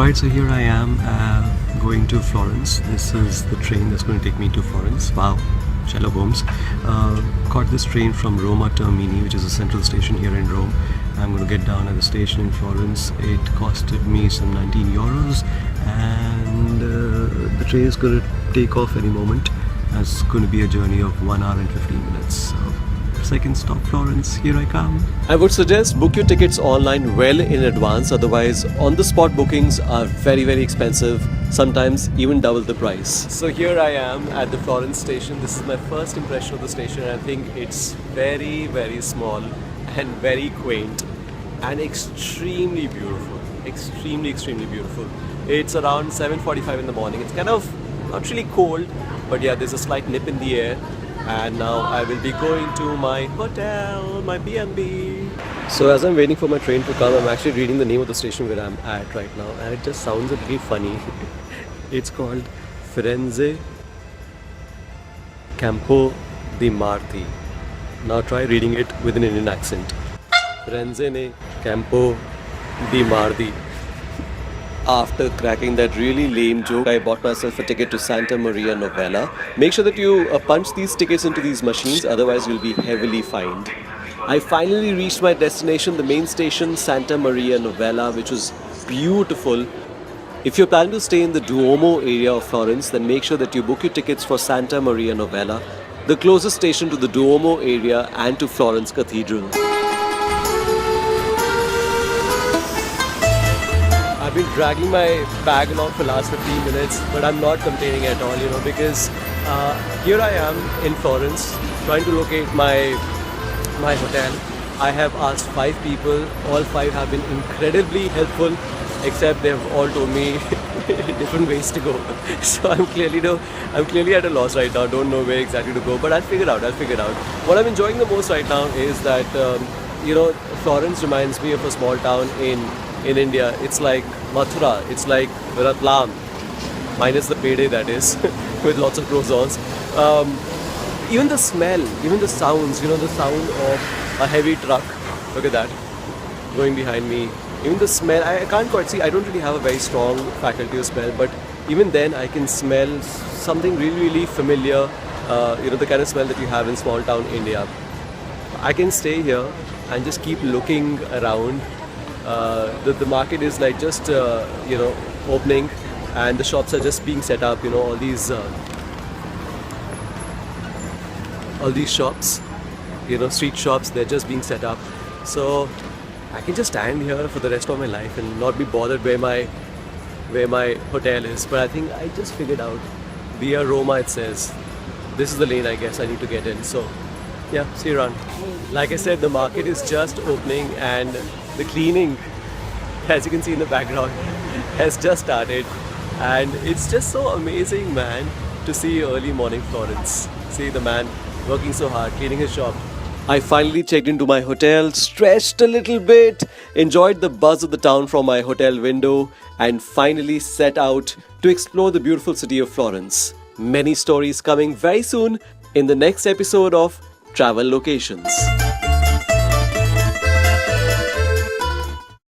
Alright, so here I am going to Florence. This is the train that's going to take me to Florence. Wow, Sherlock Holmes. Caught this train from Roma Termini, which is a central station here in Rome. I'm going to get down at the station in Florence. It costed me some 19 euros, and the train is going to take off any moment. It's going to be a journey of 1 hour and 15 minutes. So, second stop Florence, here I come. I would suggest book your tickets online well in advance, otherwise on the spot bookings are very expensive, sometimes even double the price. So here I am at the Florence station. This is my first impression of the station, and I think it's very small and very quaint and extremely beautiful. Extremely beautiful. It's around 7:45 in the morning. It's kind of not really cold, but yeah, there's a slight nip in the air. And now I will be going to my hotel, my B&B. So as I'm waiting for my train to come, I'm actually reading the name of the station where I'm at right now, and it just sounds a little funny. It's called Firenze Campo di Marte. Now try reading it with an Indian accent. Firenze Campo di Marte. After cracking that really lame joke, I bought myself a ticket to Santa Maria Novella. Make sure that you punch these tickets into these machines, otherwise you'll be heavily fined. I finally reached my destination, the main station, Santa Maria Novella, which was beautiful. If you're planning to stay in the Duomo area of Florence, then make sure that you book your tickets for Santa Maria Novella, the closest station to the Duomo area and to Florence Cathedral. I've been dragging my bag along for the last 15 minutes, but I'm not complaining at all, because here I am in Florence trying to locate my hotel. I have asked 5 people, all 5 have been incredibly helpful, except they've all told me different ways to go. So I'm clearly at a loss right now, don't know where exactly to go, but I'll figure it out. What I'm enjoying the most right now is that, Florence reminds me of a small town in India. It's like Mathura, it's like Ratlam, minus the payday, that is, with lots of croissants. Even the smell, even the sounds, the sound of a heavy truck, look at that, going behind me. Even the smell, I can't quite see, I don't really have a very strong faculty of smell, but even then I can smell something really familiar, the kind of smell that you have in small town India. I can stay here and just keep looking around. The market is like just opening, and the shops are just being set up. All these shops, street shops, they're just being set up. So I can just stand here for the rest of my life and not be bothered where my hotel is. But I think I just figured out, Via Roma it says. This is the lane I guess I need to get in. So yeah, see you around. Like I said, the market is just opening, and the cleaning, as you can see in the background, has just started. And it's just so amazing, man, to see early morning Florence. See the man working so hard, cleaning his shop. I finally checked into my hotel, stretched a little bit, enjoyed the buzz of the town from my hotel window, and finally set out to explore the beautiful city of Florence. Many stories coming very soon in the next episode of Travel Locations.